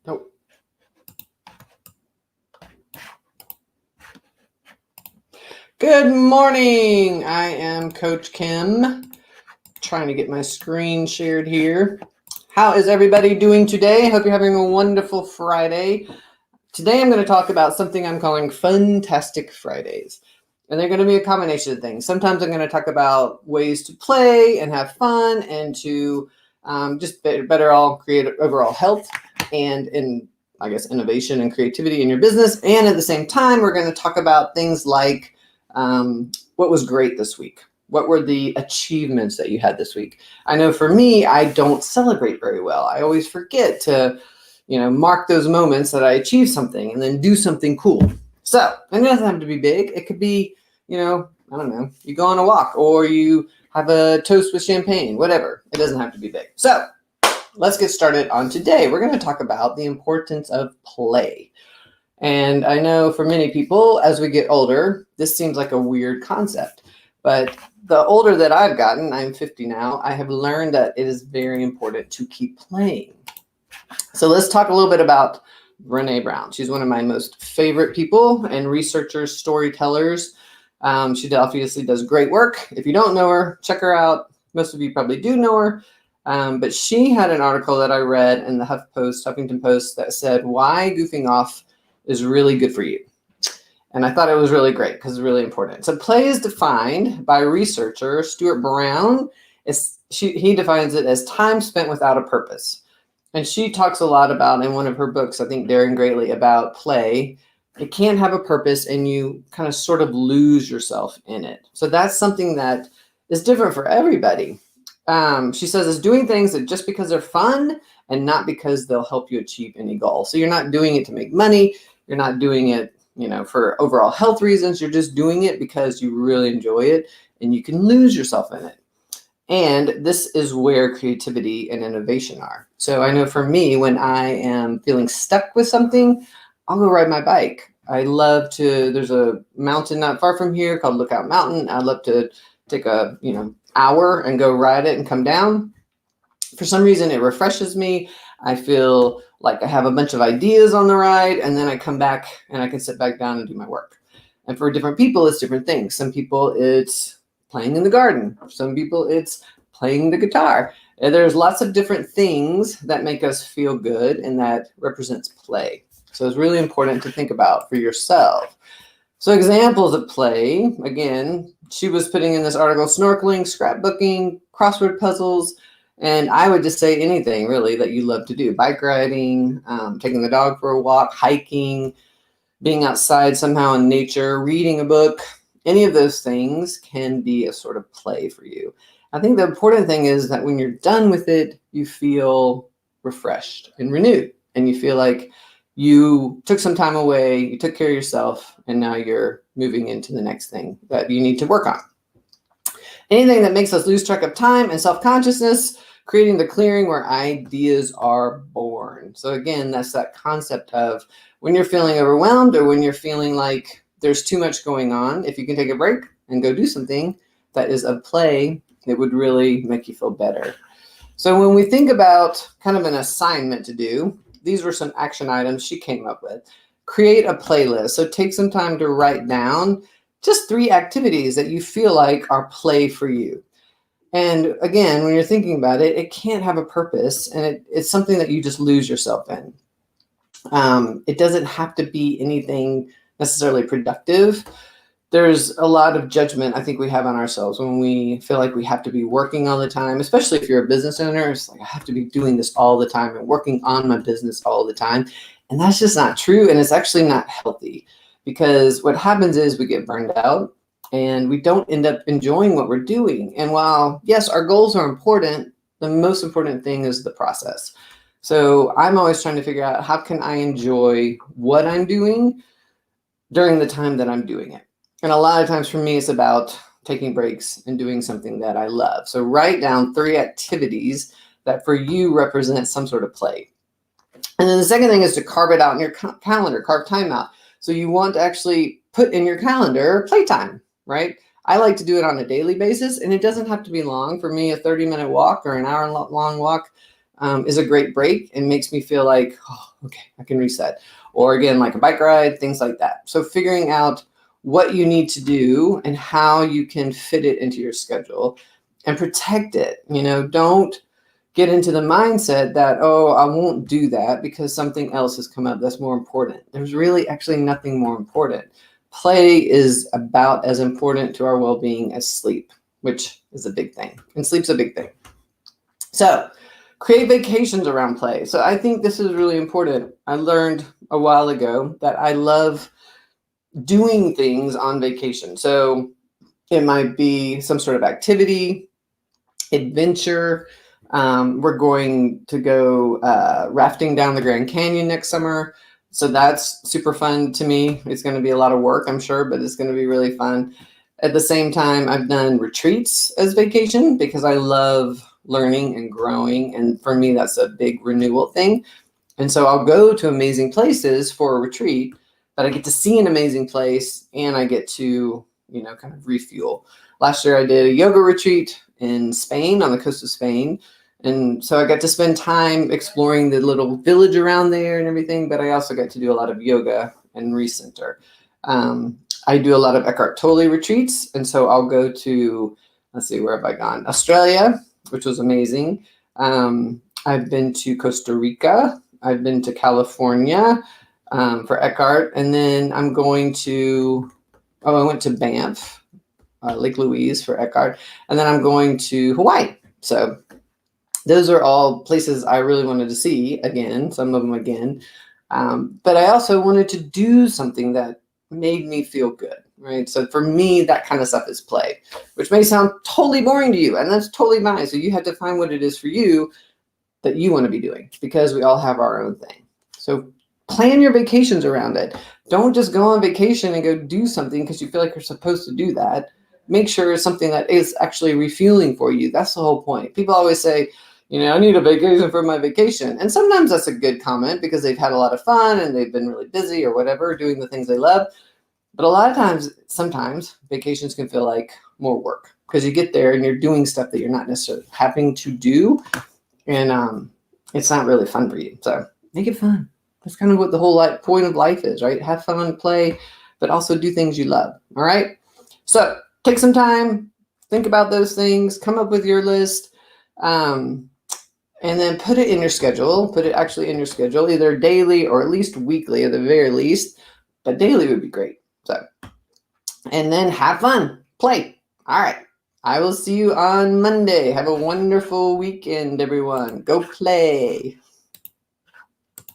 Oh. Good morning. I am Coach Kim, trying to get my screen shared here. How is everybody doing today? Hope you're having a wonderful Friday. Today I'm going to talk about something I'm calling FUNtastic Fridays. And they're going to be a combination of things. Sometimes I'm going to talk about ways to play and have fun and to just better all create overall health and I guess innovation and creativity in your business. And at the same time, we're going to talk about things like what was great this week. What were the achievements that you had this week? I know for me, I don't celebrate very well. I always forget to, mark those moments that I achieved something and then do something cool. So, and it doesn't have to be big. It could be, I don't know, you go on a walk or you have a toast with champagne, whatever. It doesn't have to be big. So let's get started on today. We're going to talk about the importance of play. And I know for many people, as we get older, this seems like a weird concept. But the older that I've gotten, I'm 50 now, I have learned that it is very important to keep playing. So let's talk a little bit about Brené Brown. She's one of my most favorite people and researchers, storytellers. She obviously does great work. If you don't know her, check her out. Most of you probably do know her. But she had an article that I read in the Huffington Post that said why goofing off is really good for you. And I thought it was really great because it's really important. So play is defined by researcher Stuart Brown. He defines it as time spent without a purpose. And she talks a lot about, in one of her books, I think Daring Greatly, about play. It can't have a purpose and you kind of sort of lose yourself in it. So that's something that is different for everybody. She says it's doing things that just because they're fun and not because they'll help you achieve any goal. So you're not doing it to make money. You're not doing it, for overall health reasons. You're just doing it because you really enjoy it and you can lose yourself in it. And this is where creativity and innovation are. So I know for me, when I am feeling stuck with something, I'll go ride my bike. There's a mountain not far from here called Lookout Mountain. I love to take a, hour and go ride it and come down. For some reason, it refreshes me. I feel like I have a bunch of ideas on the ride, and then I come back and I can sit back down and do my work. And for different people, it's different things. Some people, it's playing in the garden. Some people, it's playing the guitar. And there's lots of different things that make us feel good, and that represents play. So it's really important to think about for yourself. So examples of play, again, she was putting in this article, snorkeling, scrapbooking, crossword puzzles, and I would just say anything really that you love to do. Bike riding, taking the dog for a walk, hiking, being outside somehow in nature, reading a book. Any of those things can be a sort of play for you. I think the important thing is that when you're done with it, you feel refreshed and renewed, and you feel like you took some time away, you took care of yourself, and now you're moving into the next thing that you need to work on. Anything that makes us lose track of time and self-consciousness, creating the clearing where ideas are born. So again, that's that concept of when you're feeling overwhelmed or when you're feeling like there's too much going on, if you can take a break and go do something that is a play, it would really make you feel better. So when we think about kind of an assignment to do, these were some action items she came up with. Create a playlist. So take some time to write down just 3 activities that you feel like are play for you. And again, when you're thinking about it, it can't have a purpose, and it's something that you just lose yourself in. It doesn't have to be anything necessarily productive. There's a lot of judgment I think we have on ourselves when we feel like we have to be working all the time, especially if you're a business owner. It's like, I have to be doing this all the time and working on my business all the time. And that's just not true. And it's actually not healthy, because what happens is we get burned out and we don't end up enjoying what we're doing. And while, yes, our goals are important, the most important thing is the process. So I'm always trying to figure out, how can I enjoy what I'm doing during the time that I'm doing it? And a lot of times for me, it's about taking breaks and doing something that I love. So write down 3 activities that for you represent some sort of play. And then the second thing is to carve it out in your calendar, carve time out. So you want to actually put in your calendar playtime, right? I like to do it on a daily basis, and it doesn't have to be long. For me, a 30-minute walk or an hour-long walk is a great break and makes me feel like, oh, okay, I can reset. Or again, like a bike ride, things like that. So figuring out what you need to do and how you can fit it into your schedule and protect it. Don't get into the mindset that, oh, I won't do that because something else has come up that's more important. There's really actually nothing more important. Play is about as important to our well-being as sleep, which is a big thing. And sleep's a big thing. So create vacations around play. So I think this is really important. I learned a while ago that I love doing things on vacation. So it might be some sort of activity, adventure. We're going to go rafting down the Grand Canyon next summer. So that's super fun to me. It's going to be a lot of work, I'm sure, but it's going to be really fun. At the same time, I've done retreats as vacation because I love learning and growing. And for me, that's a big renewal thing. And so I'll go to amazing places for a retreat, but I get to see an amazing place and I get to, kind of refuel. Last year I did a yoga retreat in Spain, on the coast of Spain. And so I got to spend time exploring the little village around there and everything, but I also got to do a lot of yoga and recenter. I do a lot of Eckhart Tolle retreats. And so I'll go to, let's see, where have I gone? Australia, which was amazing. I've been to Costa Rica. I've been to California for Eckhart. And then I'm going to, I went to Banff, Lake Louise for Eckhart. And then I'm going to Hawaii. So those are all places I really wanted to see again, some of them again. But I also wanted to do something that made me feel good, right? So for me, that kind of stuff is play, which may sound totally boring to you, and that's totally fine. So you have to find what it is for you that you want to be doing, because we all have our own thing. So plan your vacations around it. Don't just go on vacation and go do something because you feel like you're supposed to do that. Make sure it's something that is actually refueling for you. That's the whole point. People always say, I need a vacation for my vacation. And sometimes that's a good comment because they've had a lot of fun and they've been really busy or whatever, doing the things they love. But a lot of times, sometimes vacations can feel like more work because you get there and you're doing stuff that you're not necessarily having to do. And it's not really fun for you. So make it fun. That's kind of what the whole point of life is, right? Have fun, play, but also do things you love. All right. So take some time, think about those things, come up with your list. And then put it in your schedule, in your schedule, either daily or at least weekly at the very least, but daily would be great. So, and then have fun, play. All right. I will see you on Monday. Have a wonderful weekend, everyone. Go play.